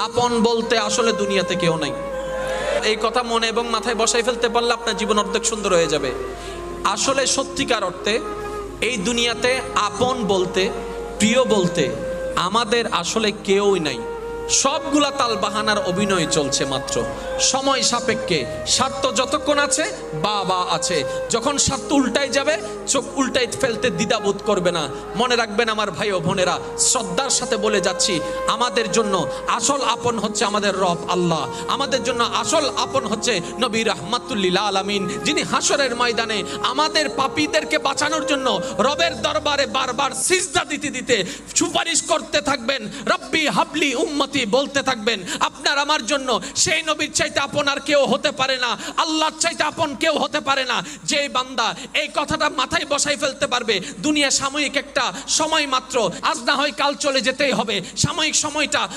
আপন বলতে আসলে দুনিয়াতে কেউ নাই। এই কথা মনে এবং মাথায় বসাই ফেলতে পারলে আপনার জীবন অর্ধেক সুন্দর হয়ে যাবে। আসলে সত্যিকার অর্থে এই দুনিয়াতে আপন বলতে, প্রিয় বলতে আমাদের আসলে কেউই নাই। সবগুলা তাল বাহানার অভিনয় চলছে মাত্র, সময় সাপেক্ষে। স্বার্থ যতক্ষণ আছে বা আছে, যখন স্বার্থ উল্টাই যাবে চোখ উল্টাই ফেলতে দ্বিধাবোধ করবে না। মনে রাখবেন আমার ভাই ও বোনেরা, শ্রদ্ধার সাথে বলে যাচ্ছি, আমাদের জন্য আসল আপন হচ্ছে আমাদের রব আল্লাহ। আমাদের জন্য আসল আপন হচ্ছে নবী রাহমাতুল লিল আলামিন, যিনি হাসরের ময়দানে আমাদের পাপীদেরকে বাঁচানোর জন্য রবের দরবারে বারবার সিজদা দিতে দিতে সুপারিশ করতে থাকবেন, রব্বি হাবলি উম্মতি বলতে থাকবেন। আপনার আমার জন্য সেই নবীর চাইতে আপন আর কেউ হতে পারে না, আল্লাহর চাইতে আপন কেউ হতে পারে না। যে বান্দা এই কথাটা মাথায় বসাই ফেলতে পারবে, দুনিয়া সাময়িক একটা সময় মাত্র, আজ না হয় কাল চলে যেতেই হবে, সাময়িক সময়টা